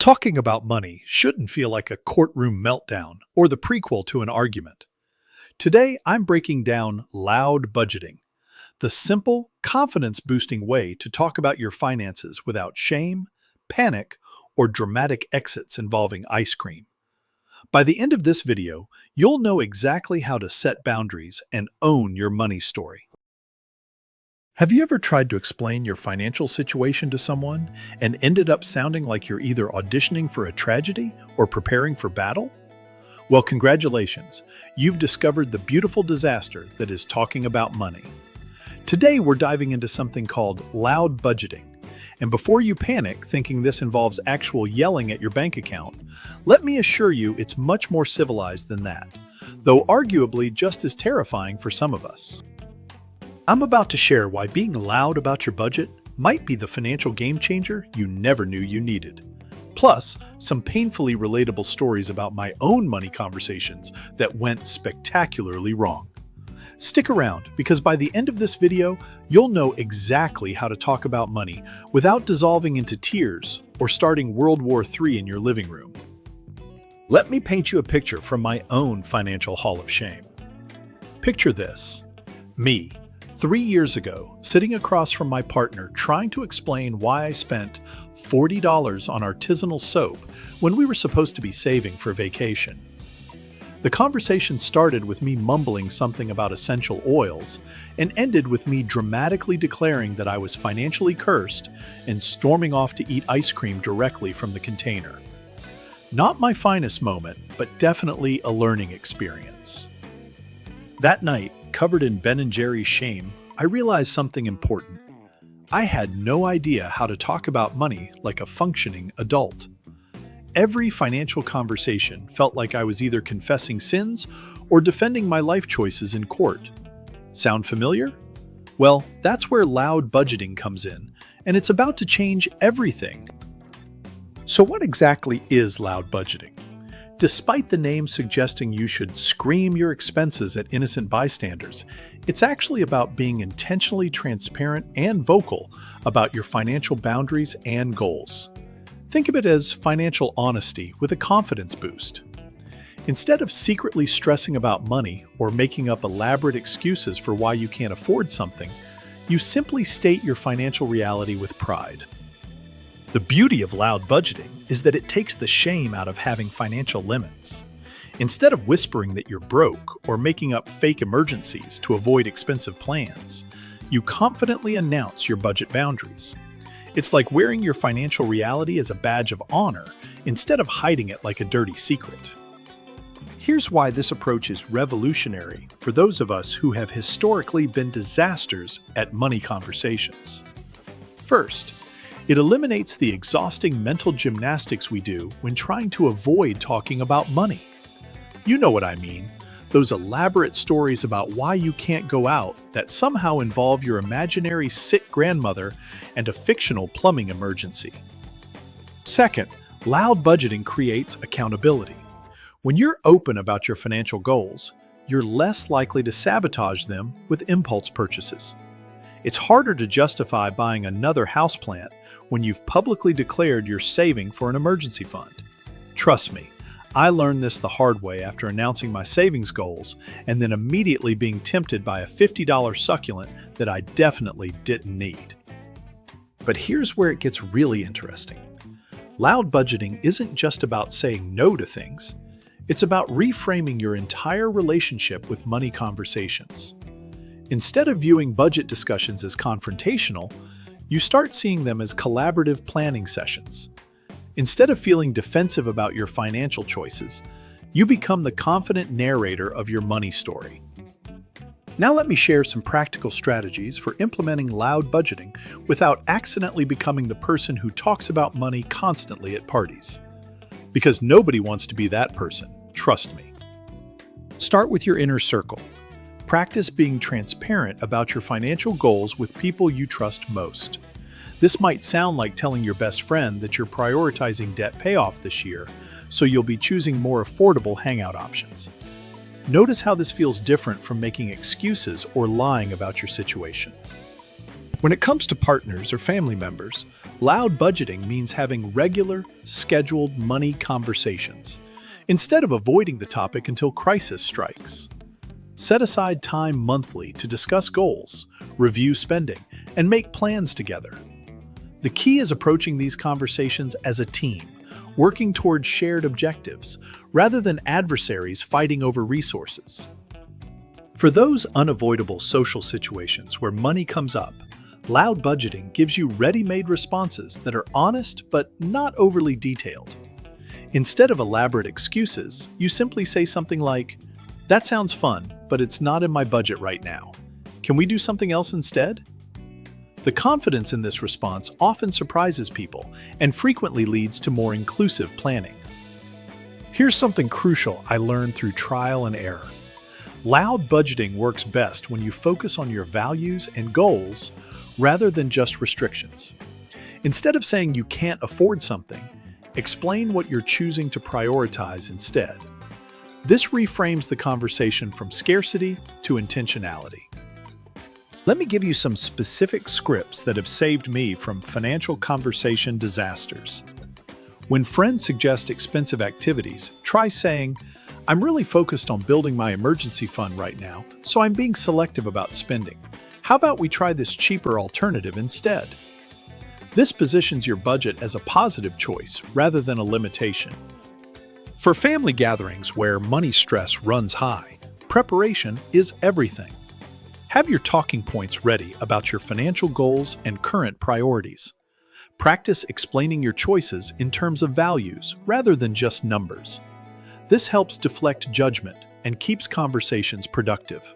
Talking about money shouldn't feel like a courtroom meltdown or the prequel to an argument. Today, I'm breaking down loud budgeting, the simple, confidence-boosting way to talk about your finances without shame, panic, or dramatic exits involving ice cream. By the end of this video, you'll know exactly how to set boundaries and own your money story. Have you ever tried to explain your financial situation to someone and ended up sounding like you're either auditioning for a tragedy or preparing for battle? Well, congratulations. You've discovered the beautiful disaster that is talking about money. Today, we're diving into something called loud budgeting. And before you panic thinking this involves actual yelling at your bank account, let me assure you it's much more civilized than that, though arguably just as terrifying for some of us. I'm about to share why being loud about your budget might be the financial game changer you never knew you needed. Plus, some painfully relatable stories about my own money conversations that went spectacularly wrong. Stick around, because by the end of this video, you'll know exactly how to talk about money without dissolving into tears or starting World War III in your living room. Let me paint you a picture from my own financial hall of shame. Picture this: me, 3 years ago, sitting across from my partner trying to explain why I spent $40 on artisanal soap when we were supposed to be saving for vacation. The conversation started with me mumbling something about essential oils and ended with me dramatically declaring that I was financially cursed and storming off to eat ice cream directly from the container. Not my finest moment, but definitely a learning experience. That night, covered in Ben & Jerry's shame, I realized something important. I had no idea how to talk about money like a functioning adult. Every financial conversation felt like I was either confessing sins or defending my life choices in court. Sound familiar? Well, that's where loud budgeting comes in, and it's about to change everything. So what exactly is loud budgeting? Despite the name suggesting you should scream your expenses at innocent bystanders, it's actually about being intentionally transparent and vocal about your financial boundaries and goals. Think of it as financial honesty with a confidence boost. Instead of secretly stressing about money or making up elaborate excuses for why you can't afford something, you simply state your financial reality with pride. The beauty of loud budgeting is that it takes the shame out of having financial limits. Instead of whispering that you're broke or making up fake emergencies to avoid expensive plans, you confidently announce your budget boundaries. It's like wearing your financial reality as a badge of honor instead of hiding it like a dirty secret. Here's why this approach is revolutionary for those of us who have historically been disasters at money conversations. First, it eliminates the exhausting mental gymnastics we do when trying to avoid talking about money. You know what I mean, those elaborate stories about why you can't go out that somehow involve your imaginary sick grandmother and a fictional plumbing emergency. Second, loud budgeting creates accountability. When you're open about your financial goals, you're less likely to sabotage them with impulse purchases. It's harder to justify buying another houseplant when you've publicly declared you're saving for an emergency fund. Trust me, I learned this the hard way after announcing my savings goals and then immediately being tempted by a $50 succulent that I definitely didn't need. But here's where it gets really interesting. Loud budgeting isn't just about saying no to things. It's about reframing your entire relationship with money conversations. Instead of viewing budget discussions as confrontational, you start seeing them as collaborative planning sessions. Instead of feeling defensive about your financial choices, you become the confident narrator of your money story. Now let me share some practical strategies for implementing loud budgeting without accidentally becoming the person who talks about money constantly at parties. Because nobody wants to be that person, trust me. Start with your inner circle. Practice being transparent about your financial goals with people you trust most. This might sound like telling your best friend that you're prioritizing debt payoff this year, so you'll be choosing more affordable hangout options. Notice how this feels different from making excuses or lying about your situation. When it comes to partners or family members, Loud budgeting means having regular, scheduled money conversations, instead of avoiding the topic until crisis strikes. Set aside time monthly to discuss goals, review spending, and make plans together. The key is approaching these conversations as a team, working towards shared objectives, rather than adversaries fighting over resources. For those unavoidable social situations where money comes up, loud budgeting gives you ready-made responses that are honest but not overly detailed. Instead of elaborate excuses, you simply say something like, "That sounds fun, but it's not in my budget right now. Can we do something else instead?" The confidence in this response often surprises people and frequently leads to more inclusive planning. Here's something crucial I learned through trial and error. Loud budgeting works best when you focus on your values and goals rather than just restrictions. Instead of saying you can't afford something, explain what you're choosing to prioritize instead. This reframes the conversation from scarcity to intentionality. Let me give you some specific scripts that have saved me from financial conversation disasters. When friends suggest expensive activities, try saying, "I'm really focused on building my emergency fund right now, so I'm being selective about spending. How about we try this cheaper alternative instead?" This positions your budget as a positive choice rather than a limitation. For family gatherings where money stress runs high, preparation is everything. Have your talking points ready about your financial goals and current priorities. Practice explaining your choices in terms of values rather than just numbers. This helps deflect judgment and keeps conversations productive.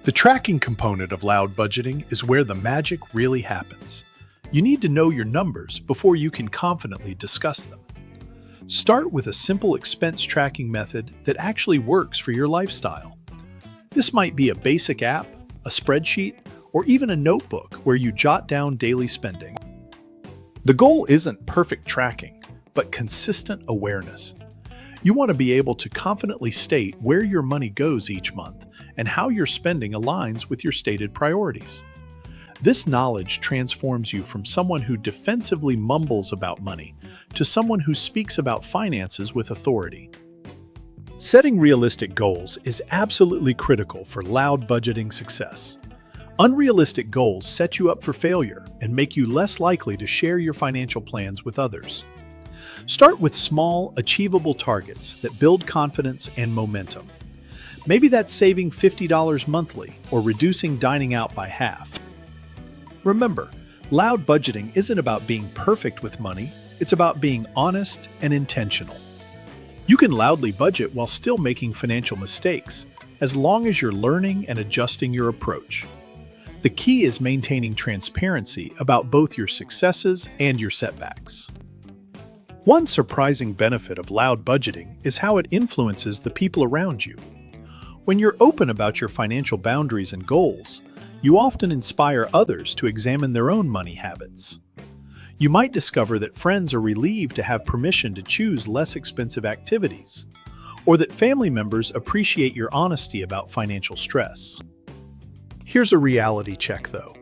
The tracking component of loud budgeting is where the magic really happens. You need to know your numbers before you can confidently discuss them. Start with a simple expense tracking method that actually works for your lifestyle. This might be a basic app, a spreadsheet, or even a notebook where you jot down daily spending. The goal isn't perfect tracking, but consistent awareness. You want to be able to confidently state where your money goes each month and how your spending aligns with your stated priorities. This knowledge transforms you from someone who defensively mumbles about money to someone who speaks about finances with authority. Setting realistic goals is absolutely critical for loud budgeting success. Unrealistic goals set you up for failure and make you less likely to share your financial plans with others. Start with small, achievable targets that build confidence and momentum. Maybe that's saving $50 monthly or reducing dining out by half. Remember, loud budgeting isn't about being perfect with money, it's about being honest and intentional. You can loudly budget while still making financial mistakes, as long as you're learning and adjusting your approach. The key is maintaining transparency about both your successes and your setbacks. One surprising benefit of loud budgeting is how it influences the people around you. When you're open about your financial boundaries and goals, you often inspire others to examine their own money habits. You might discover that friends are relieved to have permission to choose less expensive activities, or that family members appreciate your honesty about financial stress. Here's a reality check, though.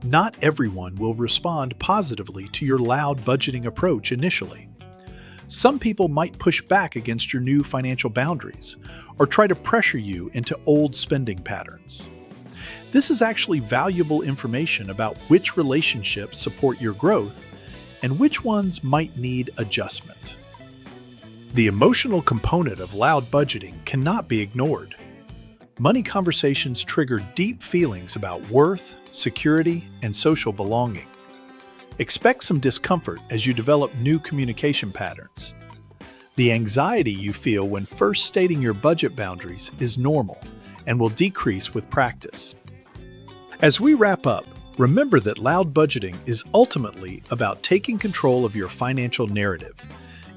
Not everyone will respond positively to your loud budgeting approach initially. Some people might push back against your new financial boundaries, or try to pressure you into old spending patterns. This is actually valuable information about which relationships support your growth and which ones might need adjustment. The emotional component of loud budgeting cannot be ignored. Money conversations trigger deep feelings about worth, security, and social belonging. Expect some discomfort as you develop new communication patterns. The anxiety you feel when first stating your budget boundaries is normal and will decrease with practice. As we wrap up, remember that loud budgeting is ultimately about taking control of your financial narrative,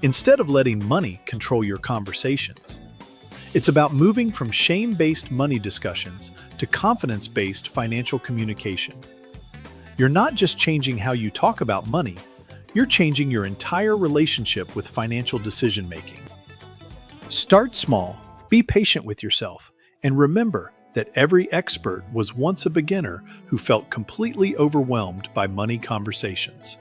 instead of letting money control your conversations. It's about moving from shame-based money discussions to confidence-based financial communication. You're not just changing how you talk about money, you're changing your entire relationship with financial decision-making. Start small, be patient with yourself, and remember that every expert was once a beginner who felt completely overwhelmed by money conversations.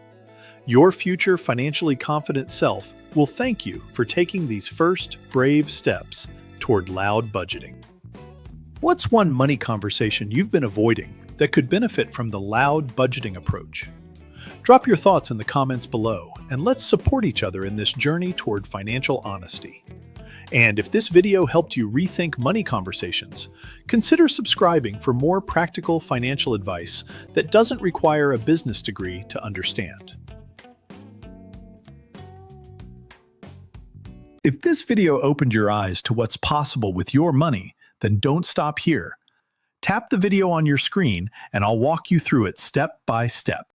Your future financially confident self will thank you for taking these first brave steps toward loud budgeting. What's one money conversation you've been avoiding that could benefit from the loud budgeting approach? Drop your thoughts in the comments below, and let's support each other in this journey toward financial honesty. And if this video helped you rethink money conversations, consider subscribing for more practical financial advice that doesn't require a business degree to understand. If this video opened your eyes to what's possible with your money, then don't stop here. Tap the video on your screen and I'll walk you through it step by step.